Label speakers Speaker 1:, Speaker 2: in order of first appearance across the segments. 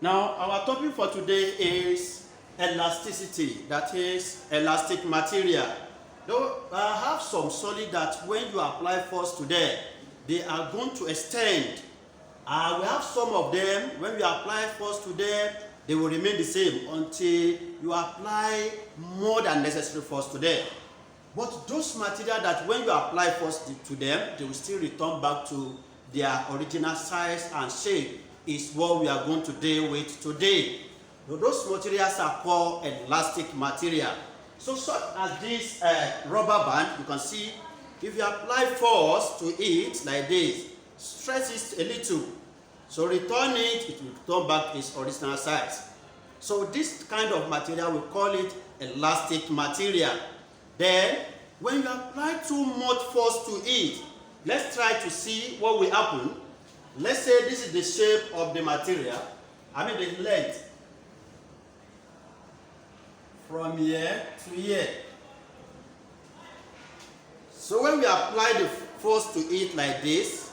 Speaker 1: Now, our topic for today is elasticity, that is elastic material. Though I have some solid that when you apply force to them, they are going to extend. We have some of them, when you apply force to them, they will remain the same until you apply more than necessary force to them. But those material that when you apply force to them, they will still return back to their original size and shape is what we are going to deal with today. So those materials are called elastic material. So such as this rubber band, you can see if you apply force to it like this, stretch it a little, so return it, it will return back its original size. So this kind of material, we call it elastic material. Then when you apply too much force to it, let's try to see what will happen. Let's say this is the shape of the material, the length from here to here. So when we apply the force to it like this,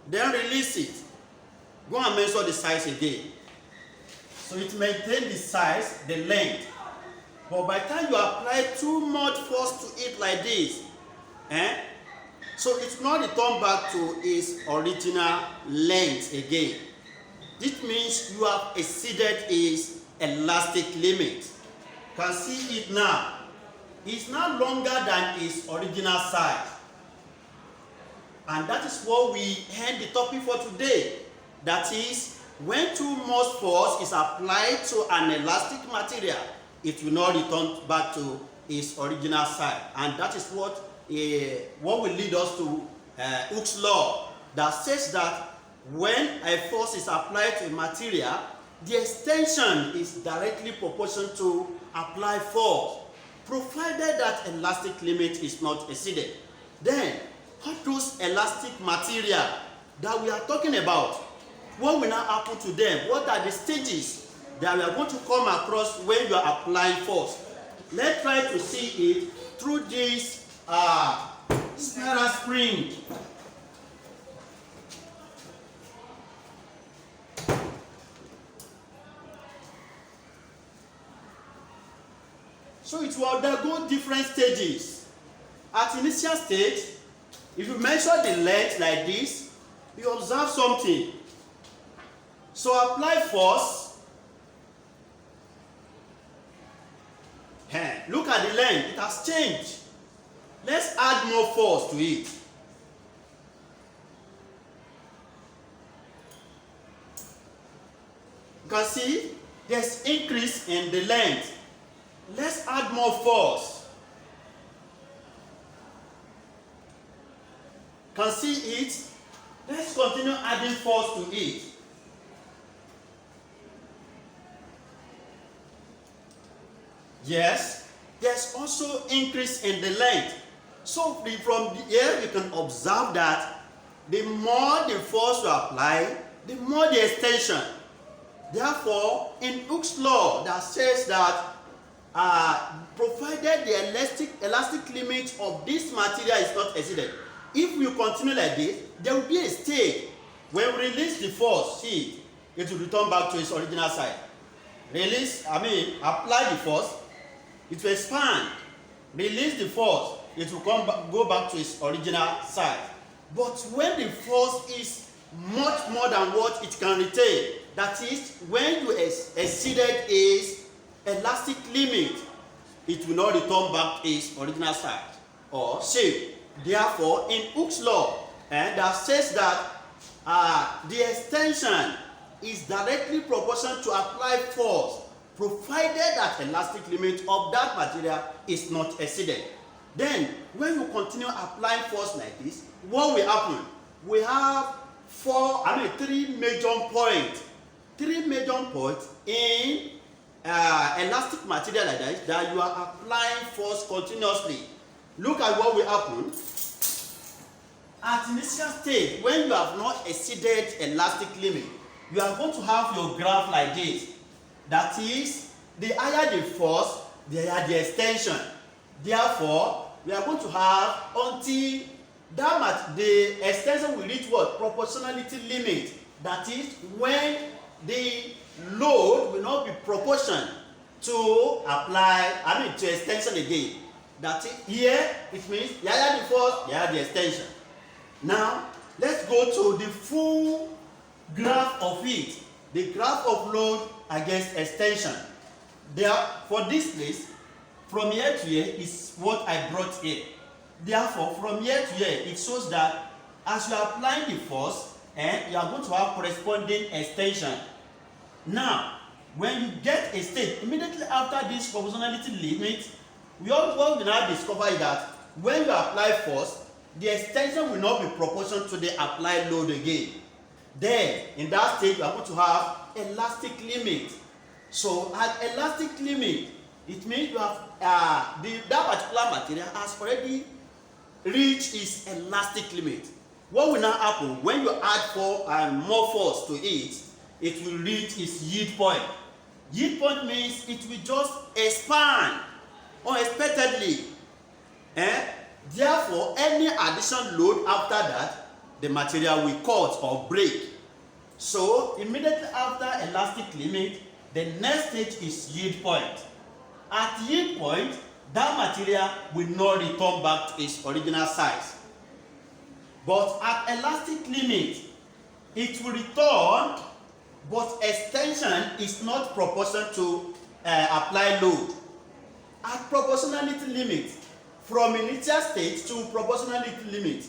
Speaker 1: then release it. Go and measure the size again. So it maintains the size, the length. But by the time you apply too much force to it like this, so it will not return back to its original length again. This means you have exceeded its elastic limit. You can see it now. It's now longer than its original size. And that is what we end the topic for today. That is, when too much force is applied to an elastic material, it will not return back to its original size. And that is what will lead us to Hooke's law, that says that when a force is applied to a material, the extension is directly proportional to applied force, provided that elastic limit is not exceeded. Then, all those elastic material that we are talking about, what will now happen to them? What are the stages that we are going to come across when you are applying force? Let's try to see it through this spiral spring. So it will undergo different stages. At initial stage, if you measure the length like this, you observe something. So apply force. Look at the length, it has changed. Let's add more force to it. You can see there's increase in the length. Let's add more force. Can see it? Let's continue adding force to it. Yes, there's also increase in the length. So from here you can observe that the more the force you apply, the more the extension. Therefore, in Hooke's law that says that provided the elastic limit of this material is not exceeded, if we continue like this, there will be a stage when we release the force, see it will return back to its original size. Apply the force, it will expand. Release the force, it will go back to its original size. But when the force is much more than what it can retain, that is, when you exceeded its elastic limit, it will not return back to its original size or shape. Therefore, in Hooke's law, that says that the extension is directly proportional to applied force, provided that elastic limit of that material is not exceeded. Then, when you continue applying force like this, what will happen? We have three major points. Three major points in elastic material like that you are applying force continuously. Look at what will happen. At initial stage, when you have not exceeded elastic limit, you are going to have your graph like this. That is, the higher the force, the higher the extension. Therefore, we are going to have until the extension will reach what? Proportionality limit. That is, when the load will not be proportional to to extension again. That here, it means the higher the force, the higher the extension. Now, let's go to the full graph of it. The graph of load against extension. For this place, from here to here is what I brought here. Therefore, from here to here, it shows that as you are applying the force, you are going to have corresponding extension. Now, when you get a state, immediately after this proportionality limit, what we now discover is that when you apply force, the extension will not be proportional to the applied load again. Then, in that state, you are going to have elastic limit. So, at elastic limit, it means you have that particular material has already reached its elastic limit. What will now happen when you add more force to it? It will reach its yield point. Yield point means it will just expand unexpectedly. Therefore, any additional load after that, the material will cut or break. So, immediately after elastic limit, the next stage is yield point. At yield point, that material will not return back to its original size. But at elastic limit, it will return, but extension is not proportional to applied load. At proportionality limit, from initial state to proportionality limit,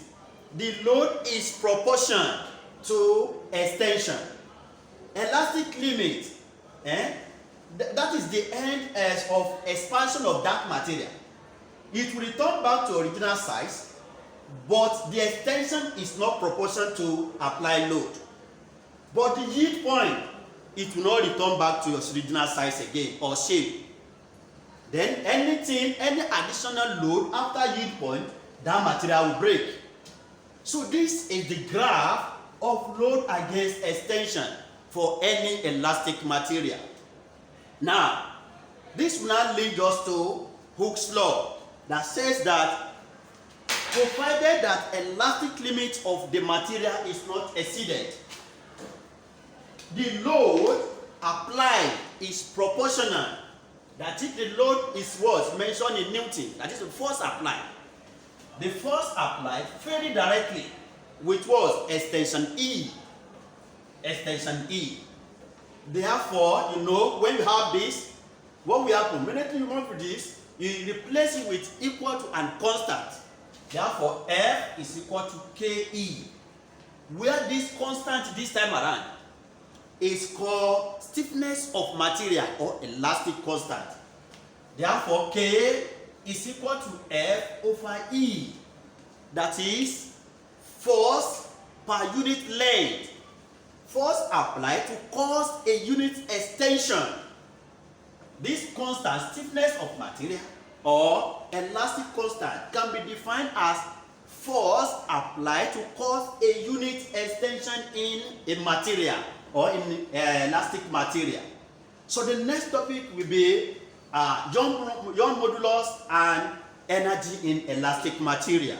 Speaker 1: the load is proportional to extension. Elastic limit, that is the end of expansion of that material. It will return back to original size, but the extension is not proportional to applied load. But the yield point, it will not return back to your original size again or shape. Then any additional load after yield point, that material will break. So this is the graph of load against extension for any elastic material. Now, this will now lead us to Hooke's law that says that provided that elastic limit of the material is not exceeded, the load applied is proportional. That is, the load is what mentioned in Newton. That is the force applied. The force applied very directly with what? Extension E. Extension E. Therefore, when you have this, what will happen? Immediately you move with this, you replace it with equal to and constant. Therefore, F is equal to KE. Where this constant this time around is called stiffness of material or elastic constant. Therefore, K is equal to F over E. That is force per unit length. Force applied to cause a unit extension. This constant, stiffness of material or elastic constant, can be defined as force applied to cause a unit extension in a material or in elastic material. So the next topic will be Young modulus and energy in elastic material.